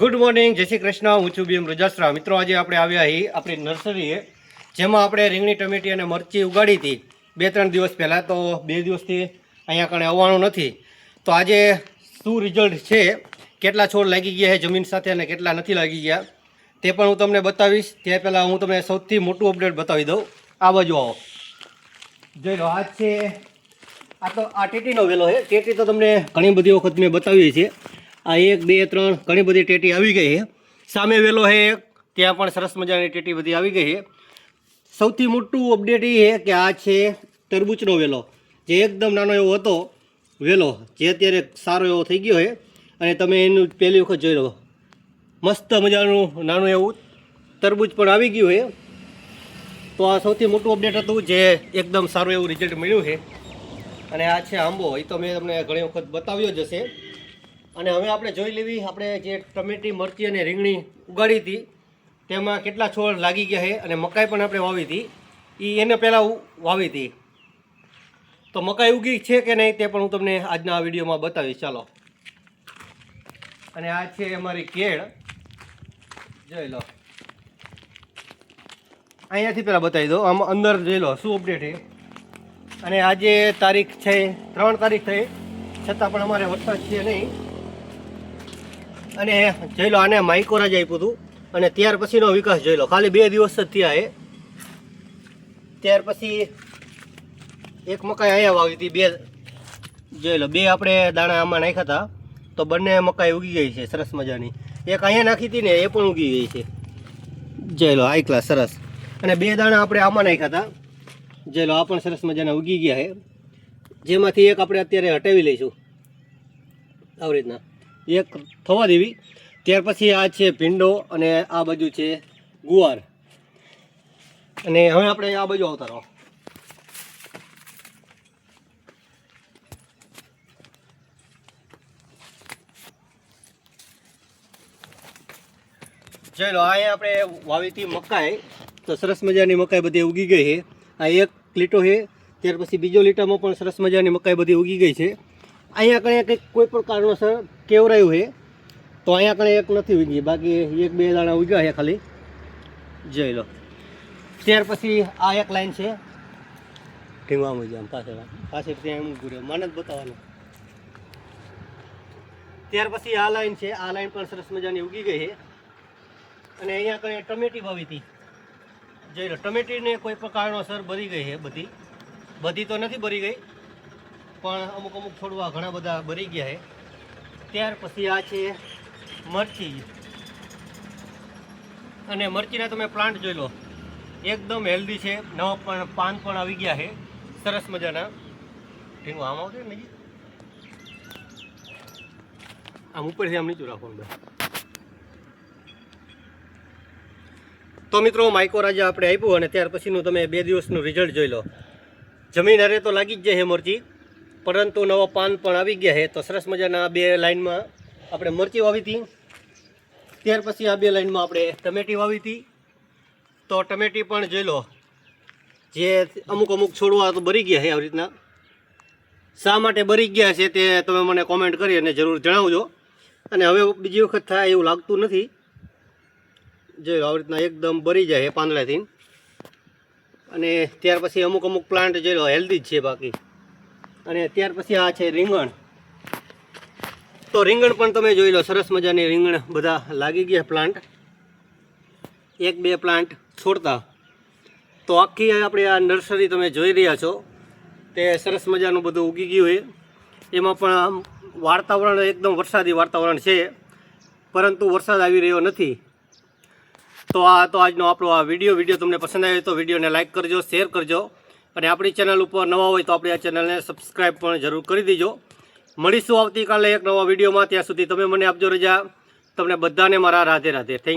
Good morning, જય શ્રી કૃષ્ણ. હું છું બીએમ રજાસરા. મિત્રો, આજે આપણે આવ્યા અહીં આપણી નર્સરીએ, જેમાં આપણે રીંગણી, ટમેટી અને મરચી ઉગાડી હતી 2-3 દિવસ પહેલાં. તો 2 દિવસથી અહીંયા કણે આવવાનું નથી. તો આજે શું રિઝલ્ટ છે, કેટલા છોડ લાગી ગયા છે જમીન સાથે અને કેટલા નથી લાગી ગયા, તે પણ હું તમને બતાવીશ. તે પહેલાં હું તમને સૌથી મોટું અપડેટ બતાવી દઉં. આ બાજુ આવો, જોઈ લો. આ ટેટીનો વેલો છે. ટેટી તો તમને ઘણી બધી વખત મેં બતાવી છે. આ 1, 2, 3 ઘણી બધી ટેટી આવી ગઈ છે. સામે વેલો છે એક, ત્યાં પણ સરસ મજાની ટેટી બધી આવી ગઈ છે. સૌથી મોટું અપડેટ એ છે કે આ છે તરબૂચનો વેલો, જે એકદમ નાનો એવો હતો વેલો, જે અત્યારે સારો એવો થઈ ગયો છે. અને તમે એનું પહેલી વખત જોઈ લો, મસ્ત મજાનું નાનું એવું તરબૂચ પણ આવી ગયું છે. તો આ સૌથી મોટું અપડેટ હતું, જે એકદમ સારું એવું રિઝલ્ટ મળ્યું છે. અને આ છે આંબો, એ તો મેં તમને ઘણી વખત બતાવ્યો જ હશે. અને હવે આપણે જોઈ લેવી, આપણે જે ટમેટી, મરચી અને રીંગણી ઉગાડી હતી તેમાં કેટલા છોડ લાગી ગયા છે. અને મકાઈ પણ આપણે વાવી હતી, એને પહેલાં વાવી હતી. તો મકાઈ ઉગી છે કે નહીં તે પણ હું તમને આજના આ વિડીયોમાં બતાવીશ. ચાલો. અને આ છે અમારી કેળ, જોઈ લો. અહીંયાથી પહેલાં બતાવી દો, આમ અંદર જોઈ લો શું અપડેટ છે. અને આજે તારીખ છે 3 તારીખ થઈ, છતાં પણ અમારે વરસાદ છે નહીં. અને જોઈ લો, આને માઇકોરાજ આપ્યું હતું. અને ત્યાર પછીનો વિકાસ જોઈ લો, ખાલી 2 દિવસ જ થયા છે. ત્યાર પછી એક મકાઈ અહીંયા વાવી હતી, 2 જોઈ લો, 2 આપણે દાણા આમાં નાખ્યા હતા. તો બંને મકાઈ ઉગી ગઈ છે સરસ મજાની. એક અહીંયા નાખી હતી ને, એ પણ ઉગી ગઈ છે. જોઈ લો, હાઈ ક્લાસ સરસ. અને 2 દાણા આપણે આમાં નાખ્યા હતા, જોઈ લો, આ પણ સરસ મજાના ઉગી ગયા છે. જેમાંથી એક આપણે અત્યારે હટાવી લઈશું, આવી રીતના એક થવા દેવી. ત્યાર પછી આ છે ભીંડો અને આ બાજુ છે ગુવાર. અને હવે આપણે આ બાજુ આવતા રહો. જોઈ લો, અહીંયા આપણે વાવી હતી મકાઈ. તો સરસ મજાની મકાઈ બધી ઉગી ગઈ છે. આ એક લીટો છે, ત્યાર પછી બીજો લીટામાં પણ સરસ મજાની મકાઈ બધી ઉગી ગઈ છે. અહીંયા કણે કંઈક કોઈ પણ કારણોસર કેવરાયું છે, તો અહીંયા કણે એક નથી ઉગી, બાકી 1-2 દાણા ઉગ્યા છે ખાલી. જોઈ લો. ત્યાર પછી આ એક લાઈન છે ઢીંગવા મજા પાછળ ત્યાં એમ ઘૂરે, મને જ બતાવવાનું. ત્યાર પછી આ લાઈન છે, આ લાઈન પણ સરસ મજાની ઉગી ગઈ છે. અને અહીંયા કણે ટમેટી વાવી હતી, જોઈ લો. ટમેટીને કોઈ પણ કારણોસર બરી ગઈ છે. બધી તો નથી બરી ગઈ, પણ અમુક છોડવા ઘણા બધા બરી ગયા છે. ત્યાર પછી આ છે મરચી. અને મરચીના તમે પ્લાન્ટ જોઈ લો, એકદમ હેલ્ધી છે. નવા પણ પાન પણ આવી ગયા છે સરસ મજાના. ઢીંગું આમ આવશે ને, આમ ઉપરથી આમ નીચું રાખવાનું. તો મિત્રો, માઇકોરાજા આપણે આપ્યું અને ત્યાર પછીનું તમે 2 દિવસનું રિઝલ્ટ જોઈ લો. જમીન હારે તો લાગી જ જાય છે મરચી, પરંતુ નવા પાન પણ આવી ગયા છે. તો સરસ મજાના 2 લાઈનમાં આપણે મરચી વાવી હતી. ત્યાર પછી આ 2 લાઈનમાં આપણે ટમેટી વાવી હતી. તો ટમેટી પણ જોઈ લો, જે અમુક છોડવા તો બરી ગયા છે. આવી રીતના શા માટે બરી ગયા છે તે તમે મને કોમેન્ટ કરી અને જરૂર જણાવજો. અને હવે બીજી વખત થાય એવું લાગતું નથી. જોઈ લો, આવી રીતના એકદમ બરી જાય પાંદડાથી. અને ત્યાર પછી અમુક પ્લાન્ટ જોઈ લો, હેલ્ધી જ છે બાકી. અને ત્યાર પછી આ છે રીંગણ. તો રીંગણ પણ તમે જોઈ લો, સરસ મજાની રીંગણ બધા લાગી ગયા પ્લાન્ટ, 1-2 પ્લાન્ટ છોડતા. તો આખી આપણે આ નર્સરી તમે જોઈ રહ્યા છો, તે સરસ મજાનું બધું ઉગી ગયું છે. એમાં પણ વાતાવરણ એકદમ વરસાદી વાતાવરણ છે, પરંતુ વરસાદ આવી રહ્યો નથી. તો આજનો આપણો આ વિડીયો તમને પસંદ આવ્યો તો વિડીયોને લાઇક કરજો, શેર કરજો. અને આપણી ચેનલ ઉપર નવા હોય તો આપણી આ ચેનલને સબસ્ક્રાઈબ પણ જરૂર કરી દેજો. મળીશું આવતીકાલે એક નવા વિડીયોમાં. ત્યાં સુધી તમે મને આપજો રજા. તમને બધાને મારા રાધે રાધે. Thank you.